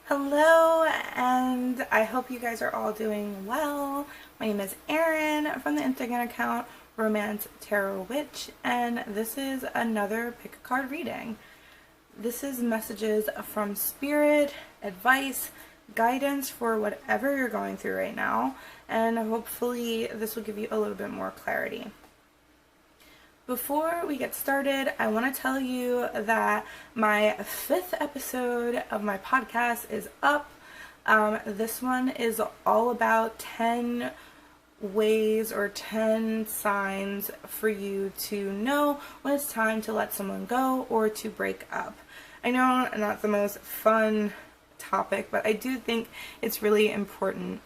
Hello, and I hope you guys are all doing well. My name is Erin from the Instagram account Romance Tarot Witch, and this is another pick a card reading. This is messages from spirit, advice, guidance for whatever you're going through right now, and hopefully this will give you a little bit more clarity. Before we get started, I want to tell you that my 5th episode of my podcast is up. This one is all about 10 ways or 10 signs for you to know when it's time to let someone go or to break up. I know not the most fun topic, but I do think it's really important.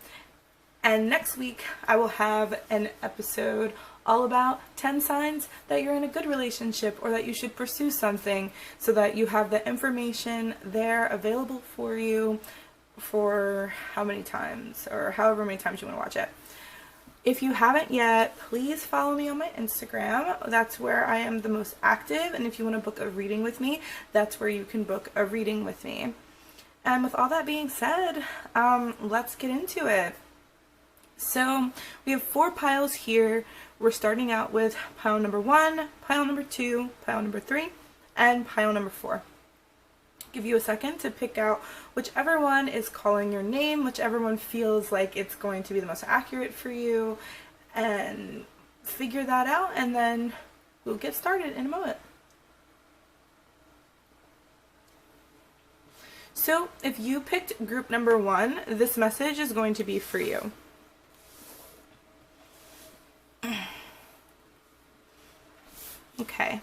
And next week I will have an episode all about 10 signs that you're in a good relationship or that you should pursue something, so that you have the information there available for you for how many times or however many times you want to watch it. If you haven't yet, please follow me on my Instagram. That's where I am the most active, and if you want to book a reading with me, that's where you can book a reading with me. And with all that being said, let's get into it. So we have 4 piles here. We're starting out with pile number 1, pile number 2, pile number 3, and pile number 4. Give you a second to pick out whichever one is calling your name, whichever one feels like it's going to be the most accurate for you, and figure that out, and then we'll get started in a moment. So if you picked group number 1, this message is going to be for you. Okay.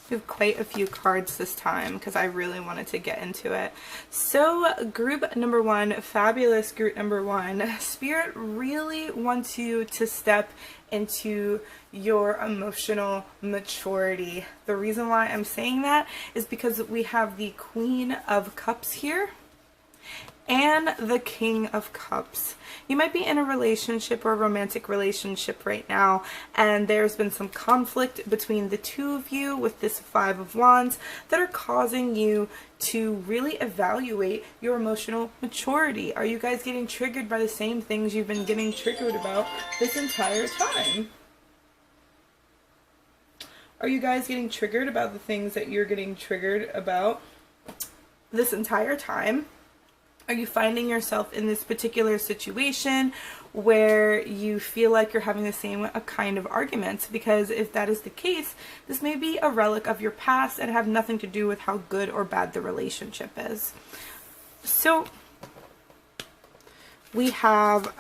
We have quite a few cards this time because I really wanted to get into it. So group number 1, fabulous group number 1, Spirit really wants you to step into your emotional maturity. The reason why I'm saying that is because we have the Queen of Cups here and the King of Cups. You might be in a relationship or a romantic relationship right now, and there's been some conflict between the two of you with this 5 of Wands that are causing you to really evaluate your emotional maturity. Are you guys getting triggered by the same things you've been getting triggered about this entire time? Are you guys getting triggered about the things that you're getting triggered about this entire time? Are you finding yourself in this particular situation where you feel like you're having the same kind of arguments? Because if that is the case, this may be a relic of your past and have nothing to do with how good or bad the relationship is. So we have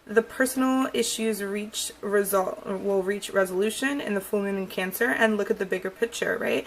the personal issues will reach resolution in the full moon in Cancer, and look at the bigger picture, right?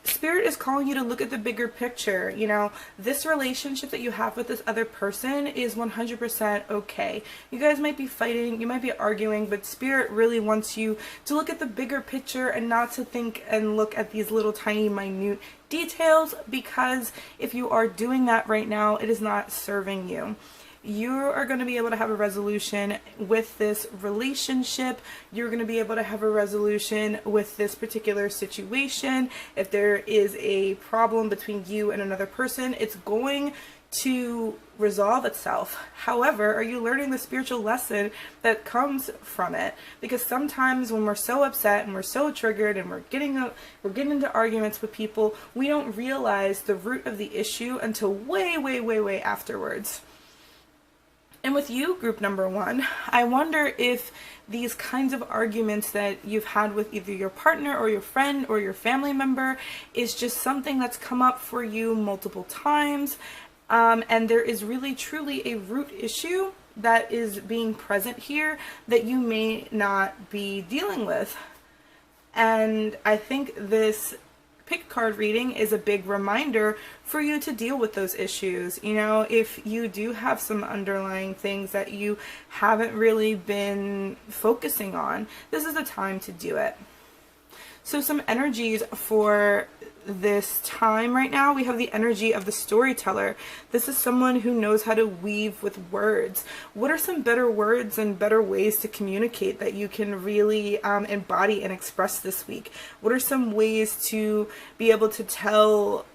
Spirit is calling you to look at the bigger picture. You know, this relationship that you have with this other person is 100% okay. You guys might be fighting, you might be arguing, but Spirit really wants you to look at the bigger picture and not to think and look at these little tiny minute details, because if you are doing that right now, it is not serving you. You are going to be able to have a resolution with this relationship. You're going to be able to have a resolution with this particular situation. If there is a problem between you and another person, it's going to resolve itself. However, are you learning the spiritual lesson that comes from it? Because sometimes when we're so upset and we're so triggered and we're getting into arguments with people, we don't realize the root of the issue until way afterwards. And with you, group number 1, I wonder if these kinds of arguments that you've had with either your partner or your friend or your family member is just something that's come up for you multiple times, and there is really truly a root issue that is being present here that you may not be dealing with. And I think this pick card reading is a big reminder for you to deal with those issues. You know, if you do have some underlying things that you haven't really been focusing on, this is the time to do it. So some energies for this time right now, we have the energy of the storyteller. This is someone who knows how to weave with words. What are some better words and better ways to communicate that you can really embody and express this week? What are some ways to be able to tell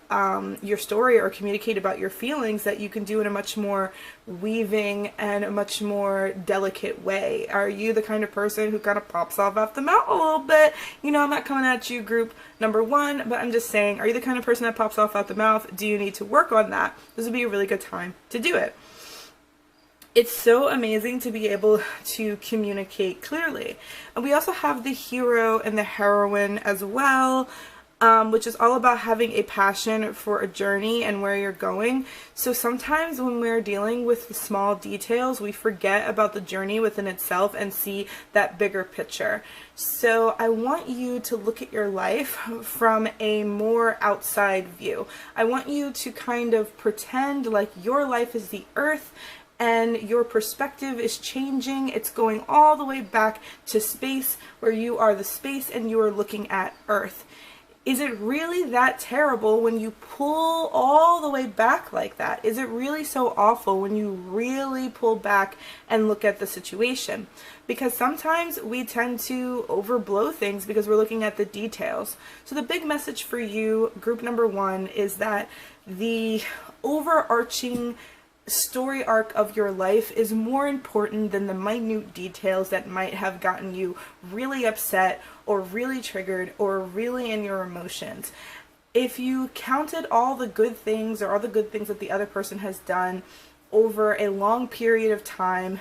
your story or communicate about your feelings that you can do in a much more weaving and a much more delicate way? Are you the kind of person who kind of pops off the mouth a little bit? You know, I'm not coming at you, group number 1, but I'm just saying, are you the kind of person that pops off at the mouth? Do you need to work on that? This would be a really good time to do it. It's so amazing to be able to communicate clearly. And we also have the hero and the heroine as well, which is all about having a passion for a journey and where you're going. So sometimes when we're dealing with the small details, we forget about the journey within itself and see that bigger picture. So I want you to look at your life from a more outside view. I want you to kind of pretend like your life is the earth and your perspective is changing. It's going all the way back to space, where you are the space and you are looking at earth. Is it really that terrible when you pull all the way back like that? Is it really so awful when you really pull back and look at the situation? Because sometimes we tend to overblow things because we're looking at the details. So the big message for you, group number 1, is that the overarching story arc of your life is more important than the minute details that might have gotten you really upset or really triggered or really in your emotions. If you counted all the good things or all the good things that the other person has done over a long period of time,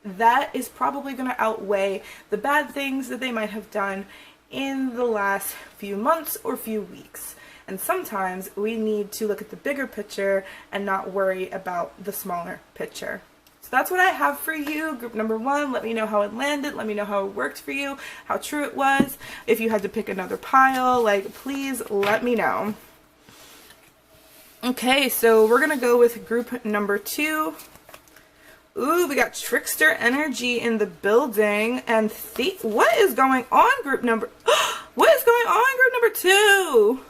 that is probably going to outweigh the bad things that they might have done in the last few months or few weeks. And sometimes we need to look at the bigger picture and not worry about the smaller picture. So that's what I have for you, group number 1. Let me know how it landed. Let me know how it worked for you, how true it was. If you had to pick another pile, like, please let me know. Okay, so we're going to go with group number 2. Ooh, we got trickster energy in the building. And what is going on, group number... What is going on, group number 2?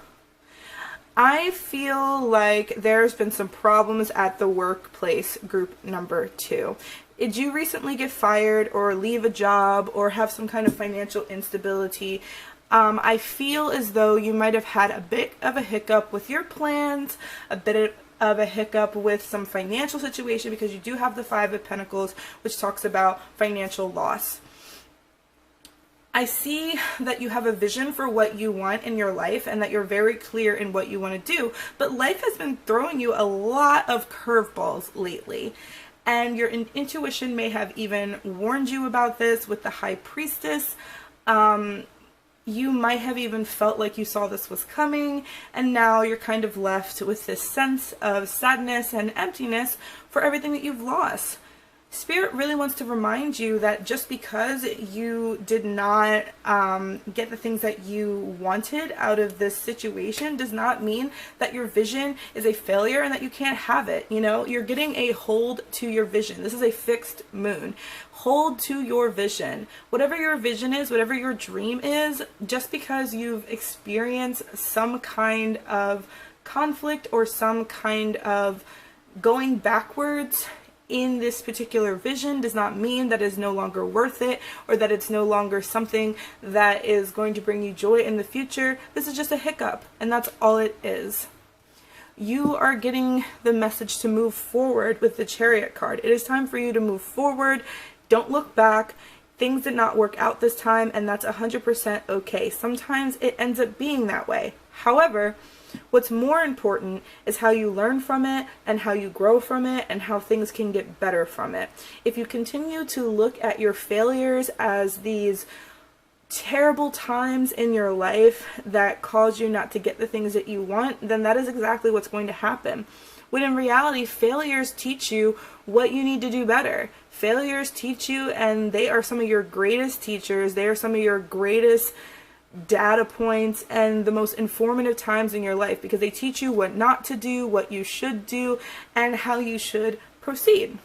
I feel like there's been some problems at the workplace, group number 2. Did you recently get fired or leave a job or have some kind of financial instability? I feel as though you might have had a bit of a hiccup with your plans, a bit of a hiccup with some financial situation, because you do have the 5 of Pentacles, which talks about financial loss. I see that you have a vision for what you want in your life and that you're very clear in what you want to do, but life has been throwing you a lot of curveballs lately. And your intuition may have even warned you about this with the High Priestess. You might have even felt like you saw this was coming, and now you're kind of left with this sense of sadness and emptiness for everything that you've lost. Spirit really wants to remind you that just because you did not get the things that you wanted out of this situation does not mean that your vision is a failure and that you can't have it. You know, you're getting a hold to your vision. This is a fixed moon. Hold to your vision. Whatever your vision is, whatever your dream is, just because you've experienced some kind of conflict or some kind of going backwards in this particular vision does not mean that it's no longer worth it or that it's no longer something that is going to bring you joy in the future. This is just a hiccup, and that's all it is. You are getting the message to move forward with the Chariot card. It is time for you to move forward. Don't look back. Things did not work out this time, and that's 100% okay. Sometimes it ends up being that way. However, what's more important is how you learn from it and how you grow from it and how things can get better from it. If you continue to look at your failures as these terrible times in your life that cause you not to get the things that you want, then that is exactly what's going to happen. When in reality, failures teach you what you need to do better. Failures teach you, and they are some of your greatest teachers. They are some of your greatest data points and the most informative times in your life, because they teach you what not to do, what you should do, and how you should proceed.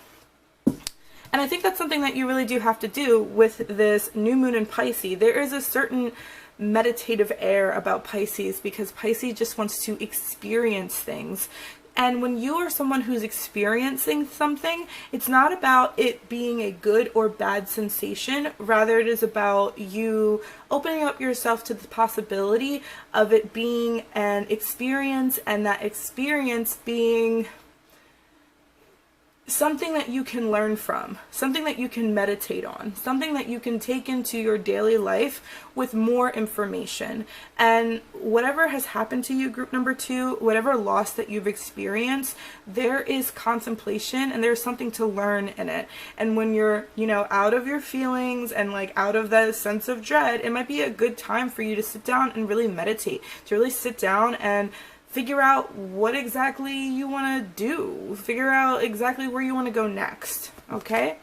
And I think that's something that you really do have to do with this new moon in Pisces. There is a certain meditative air about Pisces, because Pisces just wants to experience things. And when you are someone who's experiencing something, it's not about it being a good or bad sensation. Rather, it is about you opening up yourself to the possibility of it being an experience, and that experience being something that you can learn from, something that you can meditate on, something that you can take into your daily life with more information. And whatever has happened to you, group number 2, whatever loss that you've experienced, there is contemplation and there's something to learn in it. And when you're, out of your feelings and like out of that sense of dread, it might be a good time for you to sit down and really meditate, to really sit down and figure out what exactly you want to do. Figure out exactly where you want to go next, okay?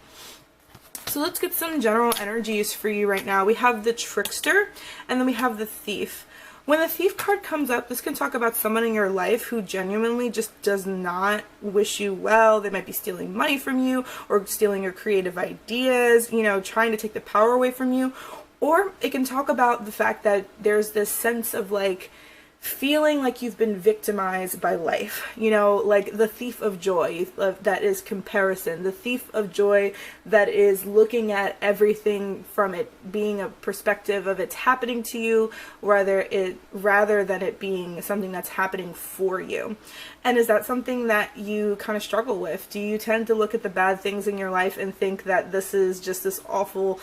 So let's get some general energies for you right now. We have the Trickster, and then we have the Thief. When the Thief card comes up, this can talk about someone in your life who genuinely just does not wish you well. They might be stealing money from you, or stealing your creative ideas, trying to take the power away from you. Or it can talk about the fact that there's this sense of like, feeling like you've been victimized by life, like the thief of joy, that is comparison, the thief of joy that is looking at everything from it being a perspective of it's happening to you, rather than it being something that's happening for you. And is that something that you kind of struggle with? Do you tend to look at the bad things in your life and think that this is just this awful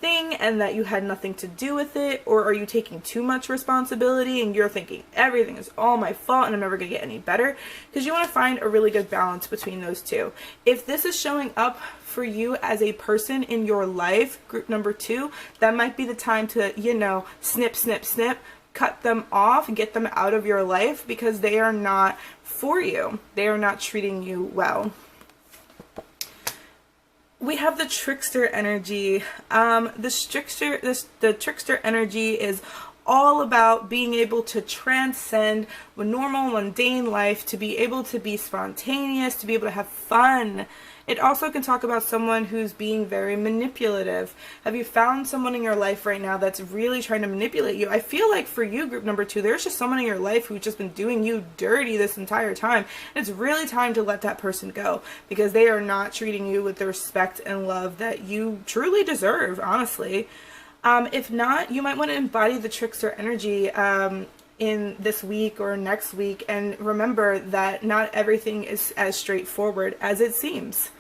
thing and that you had nothing to do with it? Or are you taking too much responsibility and you're thinking everything is all my fault and I'm never going to get any better? Because you want to find a really good balance between those two. If this is showing up for you as a person in your life, group number 2, that might be the time to, snip, snip, snip, cut them off, get them out of your life, because they are not for you. They are not treating you well. We have the Trickster energy. The Trickster energy is all about being able to transcend the normal, mundane life, to be able to be spontaneous, to be able to have fun. It also can talk about someone who's being very manipulative. Have you found someone in your life right now that's really trying to manipulate you? I feel like for you, group number 2, there's just someone in your life who's just been doing you dirty this entire time. And it's really time to let that person go, because they are not treating you with the respect and love that you truly deserve, honestly. If not, you might want to embody the Trickster energy in this week or next week, and remember that not everything is as straightforward as it seems.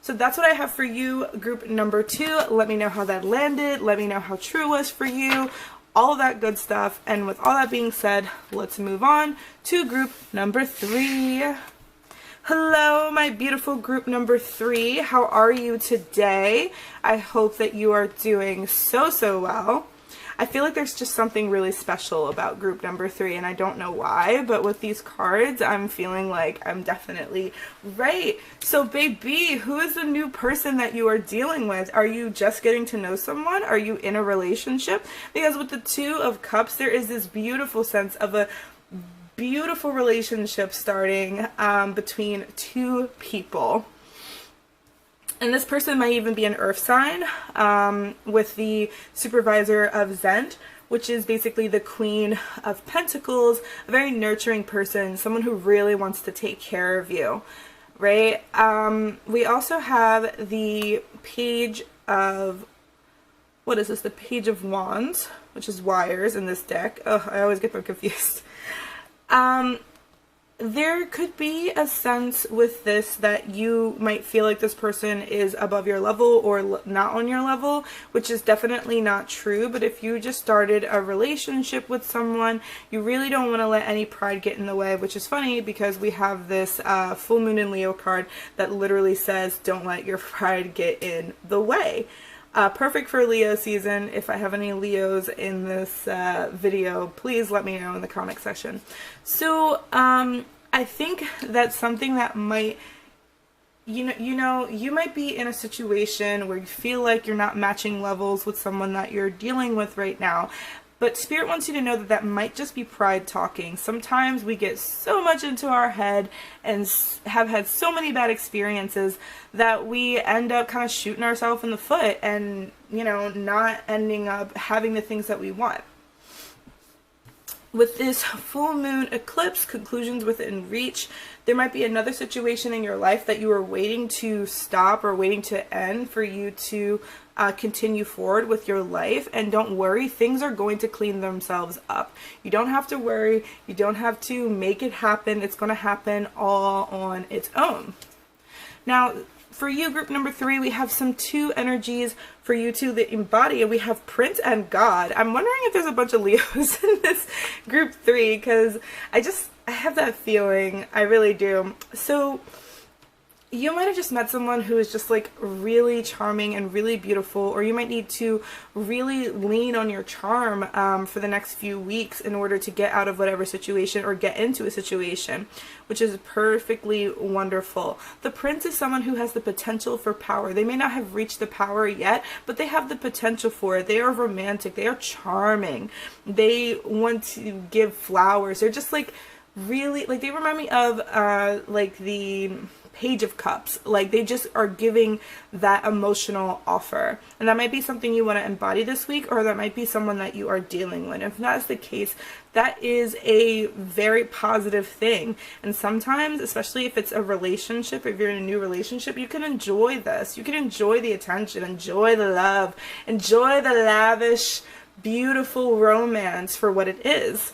So that's what I have for you, group number 2. Let me know how that landed. Let me know how true it was for you. All of that good stuff. And with all that being said, let's move on to group number 3. Hello, my beautiful group number 3. How are you today? I hope that you are doing so well. I feel like there's just something really special about group number 3, and I don't know why, but with these cards, I'm feeling like I'm definitely right. So baby, who is the new person that you are dealing with? Are you just getting to know someone? Are you in a relationship? Because with the 2 of Cups, there is this beautiful sense of a beautiful relationship starting between 2 people. And this person might even be an earth sign, with the supervisor of Zend, which is basically the Queen of Pentacles, a very nurturing person, someone who really wants to take care of you, right? We also have the Page of, what is this? The Page of Wands, which is wires in this deck. Oh, I always get them confused. There could be a sense with this that you might feel like this person is above your level or not on your level, which is definitely not true. But if you just started a relationship with someone, you really don't want to let any pride get in the way, which is funny because we have this full moon in Leo card that literally says, don't let your pride get in the way. Perfect for Leo season. If I have any Leos in this video, please let me know in the comment section. So I think that's something that might, you might be in a situation where you feel like you're not matching levels with someone that you're dealing with right now. But Spirit wants you to know that that might just be pride talking. Sometimes we get so much into our head and have had so many bad experiences that we end up kind of shooting ourselves in the foot and, not ending up having the things that we want. with this full moon eclipse, conclusions within reach, there might be another situation in your life that you are waiting to stop or waiting to end for you to continue forward with your life. And don't worry, things are going to clean themselves up. You don't have to worry. You don't have to make it happen. It's going to happen all on its own. Now, for you, group number 3, we have some 2 energies for you to embody, and we have Prince and God. I'm wondering if there's a bunch of Leos in this group 3, because I have that feeling. I really do. So you might have just met someone who is just like really charming and really beautiful, or you might need to really lean on your charm for the next few weeks in order to get out of whatever situation or get into a situation, which is perfectly wonderful. The Prince is someone who has the potential for power. They may not have reached the power yet, but they have the potential for it. They are romantic. They are charming. They want to give flowers. They're just like really, like, they remind me of like the Page of Cups. Like, they just are giving that emotional offer, and that might be something you want to embody this week, or that might be someone that you are dealing with. If that is the case, that is a very positive thing. And sometimes, especially if it's a relationship, if you're in a new relationship, you can enjoy this. You can enjoy the attention, enjoy the love, enjoy the lavish, beautiful romance for what it is.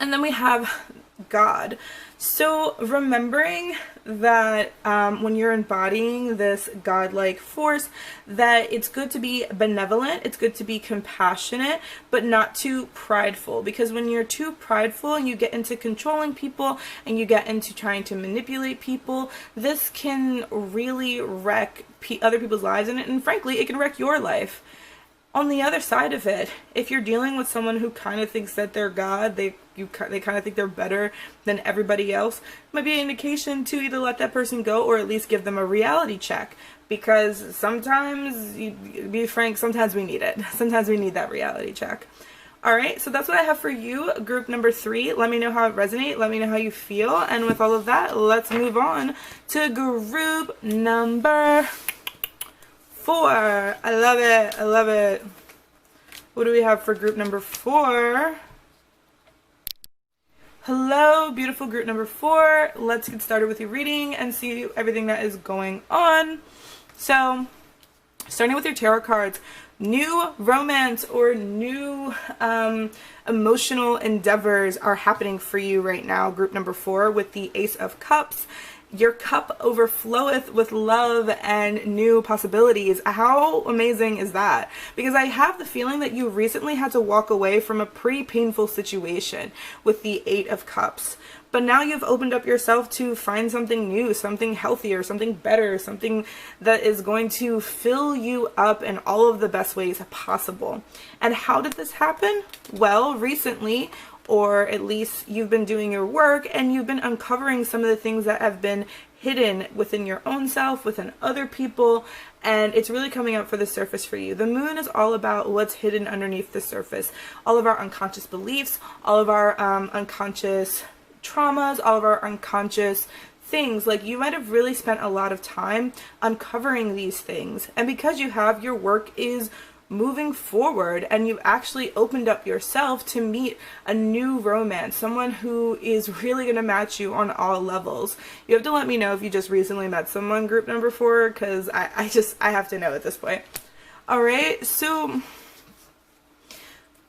And then we have God. So remembering that when you're embodying this godlike force, that it's good to be benevolent, it's good to be compassionate, but not too prideful. Because when you're too prideful and you get into controlling people and you get into trying to manipulate people, this can really wreck other people's lives, and frankly, it can wreck your life. On the other side of it, if you're dealing with someone who kind of thinks that they're God, they kind of think they're better than everybody else, it might be an indication to either let that person go or at least give them a reality check. Because sometimes, be frank, sometimes we need it. Sometimes we need that reality check. Alright, so that's what I have for you, group number 3. Let me know how it resonates. Let me know how you feel. And with all of that, let's move on to group number 4. I love it. I love it. What do we have for group number 4? Hello, beautiful group number 4. Let's get started with your reading and see everything that is going on. So, starting with your tarot cards, new romance or new emotional endeavors are happening for you right now, group number 4, with the Ace of Cups. Your cup overfloweth with love and new possibilities. How amazing is that? Because I have the feeling that you recently had to walk away from a pretty painful situation with the 8 of Cups. But now you've opened up yourself to find something new, something healthier, something better, something that is going to fill you up in all of the best ways possible. And how did this happen? Well, recently, or at least you've been doing your work and you've been uncovering some of the things that have been hidden within your own self, within other people, and it's really coming up for the surface for you. The moon is all about what's hidden underneath the surface. All of our unconscious beliefs, all of our unconscious traumas, all of our unconscious things. Like, you might have really spent a lot of time uncovering these things, and because you have, your work is moving forward, and you've actually opened up yourself to meet a new romance, someone who is really going to match you on all levels. You have to let me know if you just recently met someone, group number 4, because I have to know at this point. Alright, so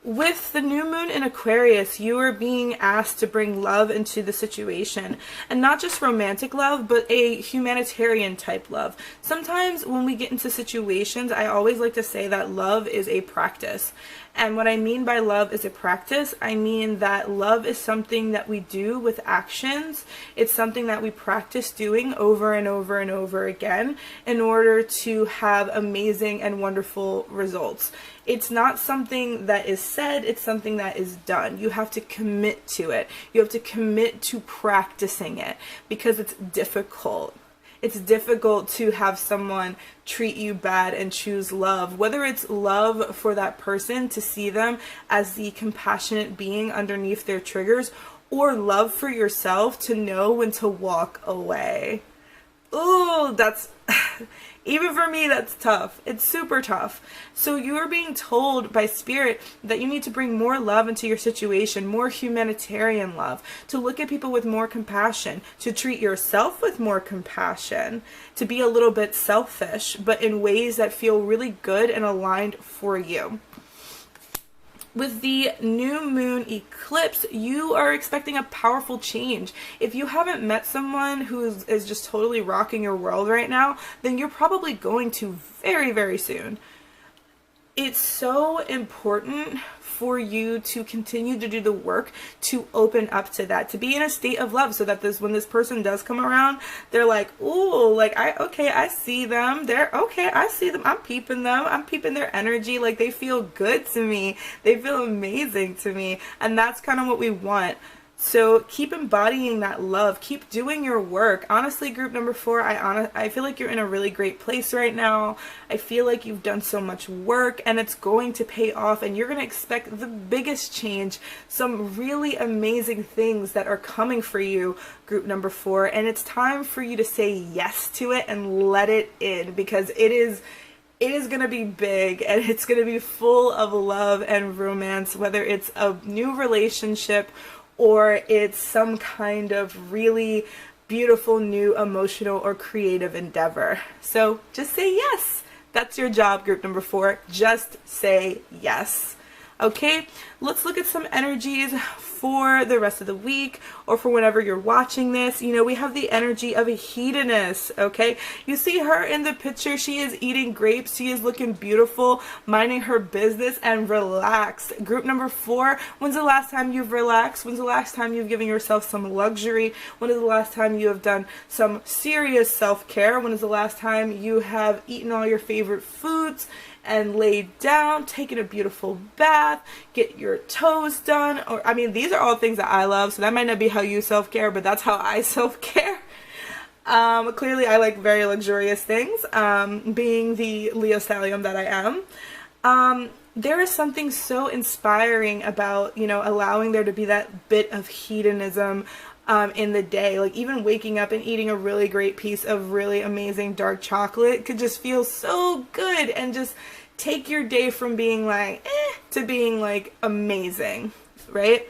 with the new moon in Aquarius, you are being asked to bring love into the situation, and not just romantic love, but a humanitarian type love. Sometimes when we get into situations, I always like to say that love is a practice. And what I mean by love is a practice, I mean that love is something that we do with actions. It's something that we practice doing over and over and over again in order to have amazing and wonderful results. It's not something that is said, it's something that is done. You have to commit to it. You have to commit to practicing it because it's difficult. It's difficult to have someone treat you bad and choose love, whether it's love for that person to see them as the compassionate being underneath their triggers, or love for yourself to know when to walk away. Oh, Even for me, that's tough. It's super tough. So you are being told by Spirit that you need to bring more love into your situation, more humanitarian love, to look at people with more compassion, to treat yourself with more compassion, to be a little bit selfish, but in ways that feel really good and aligned for you. With the new moon eclipse, you are expecting a powerful change. If you haven't met someone who is just totally rocking your world right now, then you're probably going to very, very soon. It's so important for you to continue to do the work to open up to that, to be in a state of love, so that when this person does come around, they're like, ooh, like, I see them, I see them, I'm peeping their energy, like, they feel good to me, they feel amazing to me, and that's kind of what we want. So keep embodying that love. Keep doing your work. Honestly, group number 4, I feel like you're in a really great place right now. I feel like you've done so much work and it's going to pay off, and you're going to expect the biggest change, some really amazing things that are coming for you, group number 4. And it's time for you to say yes to it and let it in, because it is going to be big, and it's going to be full of love and romance, whether it's a new relationship or it's some kind of really beautiful new emotional or creative endeavor. So just say yes. That's your job, group number 4. Just say yes. Okay, let's look at some energies for the rest of the week, or for whenever you're watching this. You know, we have the energy of a hedonist, okay? You see her in the picture. She is eating grapes. She is looking beautiful, minding her business and relaxed. Group number 4, when's the last time you've relaxed? When's the last time you've given yourself some luxury? When is the last time you have done some serious self-care? When is the last time you have eaten all your favorite foods and laid down, taken a beautiful bath, get your toes done? Or, I mean, these are all things that I love, so that might not be how you self-care, but that's how I self-care. Clearly I like very luxurious things, being the Leo Stellium that I am. There is something so inspiring about, you know, allowing there to be that bit of hedonism in the day. Like, even waking up and eating a really great piece of really amazing dark chocolate could just feel so good and just take your day from being like to being like amazing, right?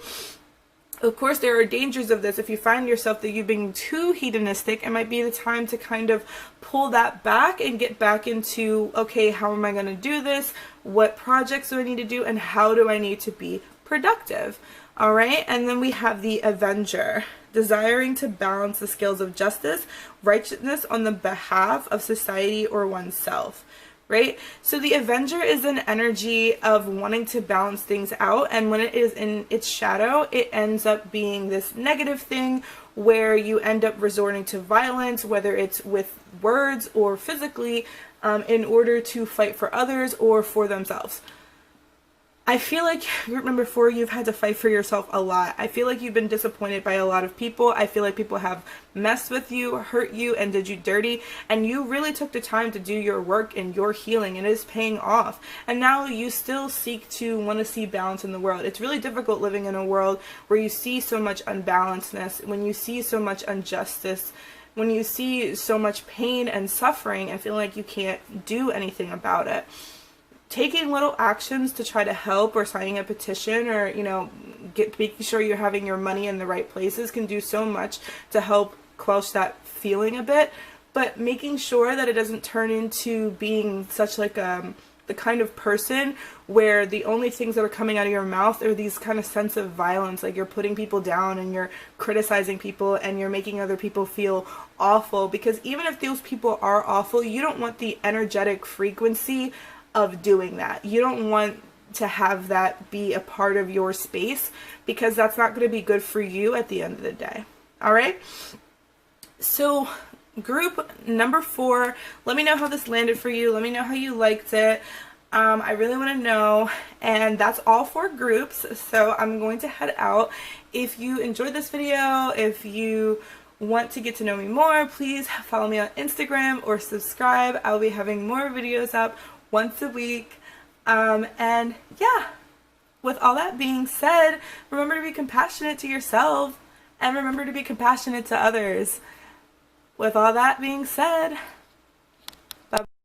Of course, there are dangers of this. If you find yourself that you're being too hedonistic, it might be the time to kind of pull that back and get back into, okay, how am I going to do this? What projects do I need to do? And how do I need to be productive? All right, and then we have the Avenger, desiring to balance the scales of justice, righteousness on the behalf of society or oneself, right? So the Avenger is an energy of wanting to balance things out, and when it is in its shadow, it ends up being this negative thing where you end up resorting to violence, whether it's with words or physically, in order to fight for others or for themselves. I feel like, group number 4, you've had to fight for yourself a lot. I feel like you've been disappointed by a lot of people. I feel like people have messed with you, hurt you, and did you dirty. And you really took the time to do your work and your healing, and it is paying off. And now you still seek to want to see balance in the world. It's really difficult living in a world where you see so much unbalancedness, when you see so much injustice, when you see so much pain and suffering and feel like you can't do anything about it. Taking little actions to try to help, or signing a petition, or, you know, making sure you're having your money in the right places can do so much to help quench that feeling a bit. But making sure that it doesn't turn into being such like the kind of person where the only things that are coming out of your mouth are these kind of sense of violence, like you're putting people down and you're criticizing people and you're making other people feel awful. Because even if those people are awful, you don't want the energetic frequency of doing that. You don't want to have that be a part of your space, because that's not going to be good for you at the end of the day. All right, so group number 4, let me know how this landed for you. Let me know how you liked it. I really want to know. And that's all 4 groups, so I'm going to head out. If you enjoyed this video, if you want to get to know me more, please follow me on Instagram or subscribe. I'll be having more videos up once a week. And yeah, with all that being said, remember to be compassionate to yourself and remember to be compassionate to others. With all that being said,